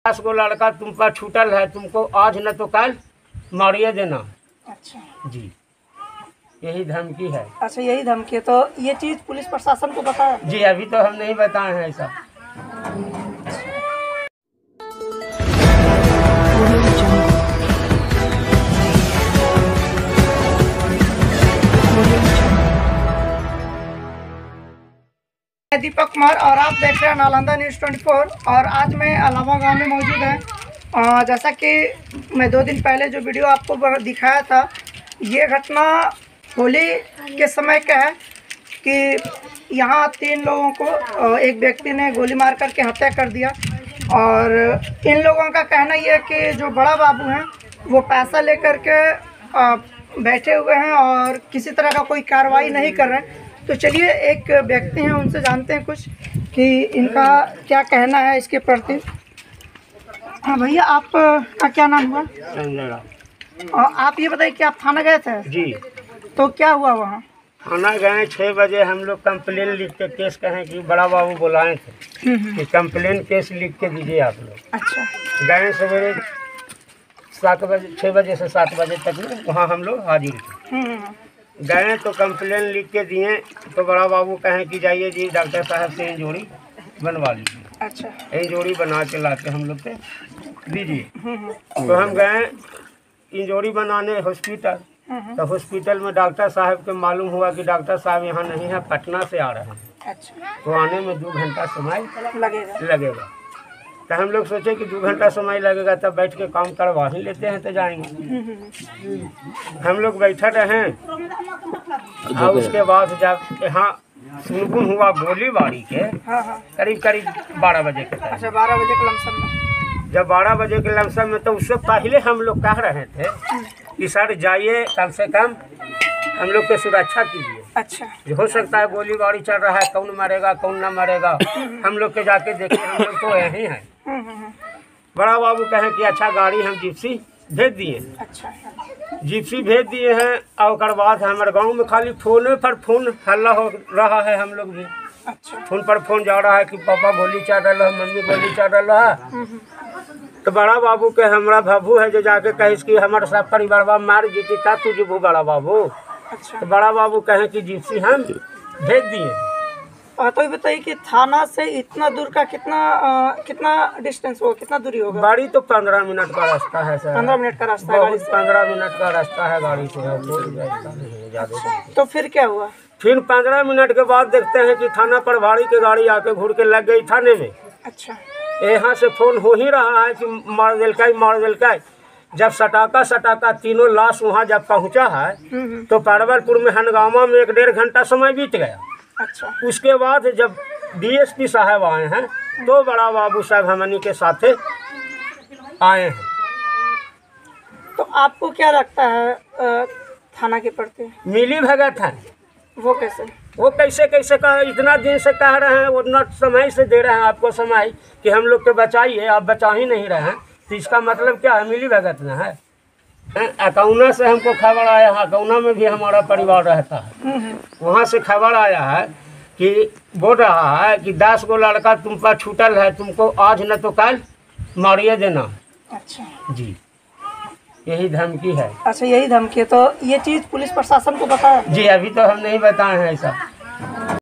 10 गो लड़का तुम पर छूटल है, तुमको आज न तो कल मारिए देना। अच्छा जी, यही धमकी है। अच्छा, यही धमकी है। तो ये चीज़ पुलिस प्रशासन को पता है? जी, अभी तो हम नहीं बताए हैं ऐसा। दीपक कुमार और आप देख रहे हैं नालंदा न्यूज़ 24। और आज मैं अलावा गांव में मौजूद है। जैसा कि मैं 2 दिन पहले जो वीडियो आपको दिखाया था, ये घटना होली के समय का है कि यहाँ 3 लोगों को एक व्यक्ति ने गोली मार करके हत्या कर दिया। और इन लोगों का कहना ये है कि जो बड़ा बाबू हैं वो पैसा लेकर के बैठे हुए हैं और किसी तरह का कोई कार्रवाई नहीं कर रहे हैं। तो चलिए एक व्यक्ति हैं, उनसे जानते हैं कुछ कि इनका क्या कहना है इसके प्रति। हाँ भैया, आपका क्या नाम हुआ? और आप ये बताइए कि आप थाना गए थे? जी, तो क्या हुआ वहाँ? थाना गए 6 बजे। हम लोग कंप्लेन लिख के केस कहें कि बड़ा बाबू बुलाए थे कि कंप्लेन केस लिख के दीजिए आप लोग। अच्छा। गए सवेरे 7 बजे, 6 बजे से 7 बजे तक में वहाँ हम लोग हाजिर थे। गए तो कंप्लेन लिख के दिए तो बड़ा बाबू कहें कि जाइए जी डॉक्टर साहब से इंजोरी बनवा लीजिए। अच्छा। इंजोरी बना के लाके हम लोग पे दीजिए। तो हम गए इंजोरी बनाने हॉस्पिटल। तो हॉस्पिटल में डॉक्टर साहब के मालूम हुआ कि डॉक्टर साहब यहाँ नहीं है, पटना से आ रहे हैं। अच्छा। तो आने में 2 घंटा समय लगेगा। तो हम लोग सोचे कि 2 घंटा समय लगेगा, तब बैठ के काम करवा ही लेते हैं तो जाएंगे। हम लोग बैठे रहे और उसके बाद जब यहाँ सुनगुन हुआ गोलीबारी के करीब 12 बजे के टाइम। अच्छा, 12 बजे के लमसम में। जब 12 बजे के लमसम में, तो उससे पहले हम लोग कह रहे थे कि सर जाइए, कम से कम हम लोग की सुरक्षा कीजिए। अच्छा। जो हो सकता है गोलीबारी चल रहा है, कौन मरेगा कौन ना मरेगा, हम लोग के जाके देखिए, हम लोग तो यहीं हैं। बड़ा बाबू कहें कि अच्छा गाड़ी हम जिप्सी भेज दिए। अच्छा। जिप्सी भेज दिए हैं। और बाद हमारे गांव में खाली फोन पर फोन हल्ला हो रहा है। हम लोग भी अच्छा। फोन पर फोन जा रहा है कि पापा गोली चल रहा है, मम्मी गोली चल रहा है। तो बड़ा बाबू के हमारा बाबू है जो जाके कहिस कि हमारे सब परिवार मार जीती था तू जीबू बड़ा बाबू। अच्छा। तो बड़ा बाबू कहें कि जिप्सी हम भेज दिए। तो ये बताइए कि थाना से इतना दूर का कितना डिस्टेंस होगा, कितना दूरी होगा? गाड़ी तो 15 मिनट का रास्ता है सर। 15 मिनट का रास्ता है गाड़ी से? 15 मिनट का रास्ता है गाड़ी से, कोई रास्ता नहीं है ज़्यादा। तो फिर क्या हुआ? फिर 15 मिनट के बाद देखते हैं कि थाना प्रभारी की गाड़ी आके घूर के लग गई थाने में। अच्छा। यहाँ से फोन हो ही रहा है कि मार दिलका। जब सटाका तीनों लाश वहाँ जब पहुँचा है तो परवलपुर में हंगामा में 1-1.5 घंटा समय बीत गया। अच्छा। उसके बाद जब डीएसपी साहब आए हैं तो बड़ा बाबू साहब हमनी के साथ आए हैं। तो आपको क्या लगता है थाना के प्रति? मिली भगत है। वो कैसे कह इतना दिन से कह रहे हैं, उतना समय से दे रहे हैं आपको समय कि हम लोग के बचाइए, आप बचा ही नहीं रहे हैं। तो इसका मतलब क्या है? मिली भगत न है। अकौना से हमको खबर आया है, अकौना में भी हमारा परिवार रहता है। वहाँ से खबर आया है कि बोल रहा है कि 10 गो लड़का तुम पर छूटल है, तुमको आज न तो कल मारिए देना। अच्छा। जी, यही धमकी है। अच्छा, यही धमकी है। तो ये चीज़ पुलिस प्रशासन को पता है? जी, अभी तो हम नहीं बताए हैं ऐसा।